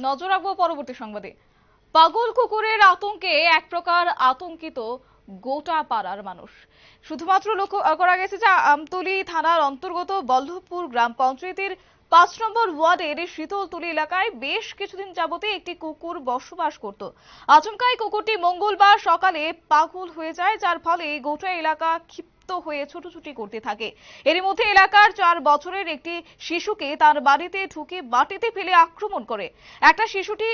নজর রাখবো পরবর্তী সংবাদে। পাগল কুকুরের আতঙ্কে এক প্রকার আতঙ্কিত গোটা পাড়ার মানুষ। শুধুমাত্র লক্ষ্য করা গেছে যে আমতলী থানার অন্তর্গত বল্লভপুর গ্রাম পঞ্চায়েতের ৫ নম্বর ওয়ার্ডের শীতলতলী এলাকায় বেশ কিছুদিন যাবতীয় একটি কুকুর বসবাস করত। আচমকাই কুকুরটি মঙ্গলবার সকালে পাগল হয়ে যায়, যার ফলে গোটা এলাকা ক্ষিপ্ত হয়ে ছুটোছুটি করতে থাকে। এর মধ্যে এলাকার ৪ বছরের একটি শিশুকে তার বাড়িতে ঢুকে মাটিতে ফেলে আক্রমণ করে। একটা শিশুটি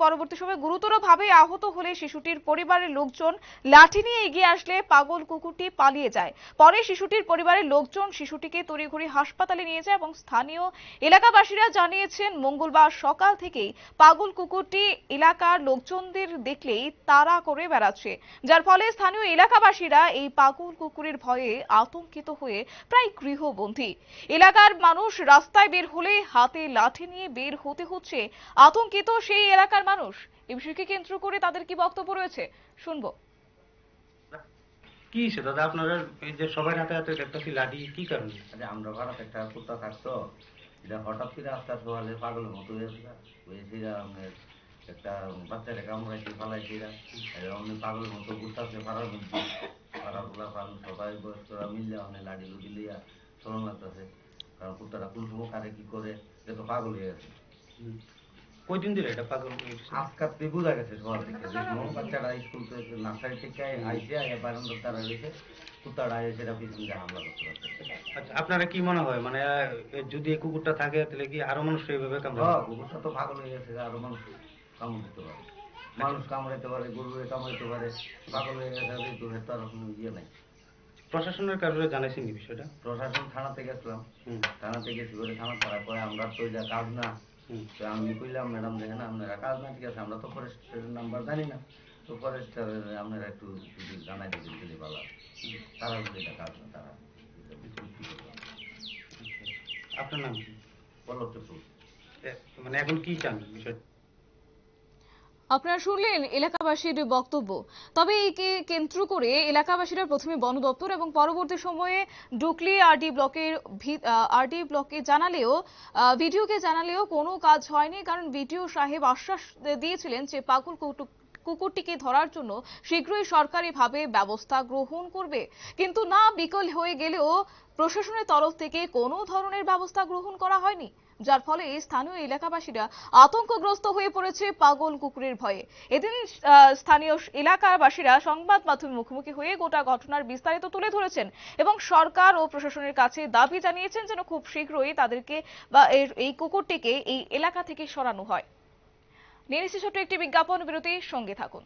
পরবর্তী সময়ে গুরুতরভাবে আহত হলে শিশুটির পরিবারের লোকজন লাঠি নিয়ে এগিয়ে আসলে পাগল কুকুরটি পালিয়ে যায়। পরে শিশুটির পরিবারের লোকজন শিশুটিকে তড়িঘড়ি হাসপাতালে নিয়ে যায় এবং স্থানীয় এলাকাবাসীরা জানিয়েছেন মঙ্গলবার সকাল থেকেই পাগল কুকুরটি এলাকার লোকজনদের দেখলেই তাড়া করে বেড়াচ্ছে, যার ফলে স্থানীয় এলাকাবাসীরা এই পাগল কুকুরের ভয়ে আতঙ্কিত হয়ে প্রায় গৃহবন্দী। এলাকার মানুষ রাস্তায় বের হলে হাতে লাঠি নিয়ে বের হতে হচ্ছে। আতঙ্কিত সেই এলাকার মানুষ। এই বিষয়কে কেন্দ্র করে তাদের কি বক্তব্য রয়েছে শুনবো। কি সে দাদা আপনারা এই যে সবাই হাতে হাতে দেখতেছি লাঠি, কি কারণে? আমরা ভাড়াতে একটা কুত্তা থাকতো, এটা হঠাৎ করে আস্তে আস্তে হলে পাগলের মতো হয়েছিল। আপনার একটা বাচ্চাটা কামড়াইছে ফালাইছে, অমনি পাগলের মতো ঘুরতেছে ভাড়ার মধ্যে। ভাড়াগুলা পাগল সবাই বয়স্করা মিললে অনেক লাঠি লুটি লিয়া চলন লাগতেছে, কারণ কুত্তাটা কোন সময় কারে কি করে এটা তো পাগল হয়ে গেছে। কয়দিন ধরে এটা পাগল? আজকাল বোঝা গেছে সবার থেকে, বাচ্চাটা স্কুল থেকে নার্সারি থেকে আইসে বারান্দার তারা রয়েছে, কুত্তাটা সেটা পিছনে হামলা করতে পারছে। আচ্ছা, আপনারা কি মনে হয় মানে যদি এই কুকুরটা থাকে তাহলে কি আরো মানুষ এইভাবে কামড়াবে? কুকুরটা তো পাগল হয়ে গেছে, আরো মানুষ কামড় দিতে পারে, মানুষ কামড়াইতে পারে, গরুরে কামড়াইতে পারে, পাগল হয়ে গেছে তার কোনো ইয়ে নাই। প্রশাসনের কারণে জানাইছেন কি বিষয়টা? প্রশাসন থানাতে গেছিলাম, থানাতে গেছি করে থানা তারা করে আমরা তো যা কাজ না। তো আমি কইলাম ম্যাডাম দেখেন আপনারা কাজ না, ঠিক আছে, আমরা তো ফরেস্টের নাম্বার জানি না, তো ফরেস্টার আপনারা একটু যদি জানাই দিবেন যদি ভালো। তারা বলে এটা কাজ না, তারা। আপনার নাম কি? বল্লভপুর। মানে এখন কি চান বিষয়টা? আপনারা শুনলেন এলাকাবাসীর বক্তব্য। তবে একে কেন্দ্র করে এলাকাবাসীরা প্রথমে বন দপ্তর এবং পরবর্তী সময়ে ডুকলি আরডি ব্লকে জানালেও ভিডিওকে জানালেও কোনো কাজ হয়নি, কারণ ভিডিও সাহেব আশ্বাস দিয়েছিলেন যে পাগল কুকুরটিকে ধরার জন্য শীঘ্রই সরকারিভাবে ব্যবস্থা গ্রহণ করবে। কিন্তু না, বিকল হয়ে গেলেও প্রশাসনের তরফ থেকে কোনো ধরনের ব্যবস্থা গ্রহণ করা হয়নি, যার ফলে স্থানীয় এলাকাবাসীরা আতঙ্কগ্রস্ত হয়ে পড়েছে পাগল কুকুরের ভয়ে। এদিন স্থানীয় এলাকাবাসীরা সংবাদ মাধ্যমে মুখোমুখি হয়ে গোটা ঘটনার বিস্তারিত তুলে ধরেছেন এবং সরকার ও প্রশাসনের কাছে দাবি জানিয়েছেন যেন খুব শীঘ্রই তাদেরকে বা এই কুকুরটিকে এই এলাকা থেকে সরানো হয়। নিয়ে নিচ্ছি ছোট্ট একটি বিজ্ঞাপন বিরতি, সঙ্গে থাকুন।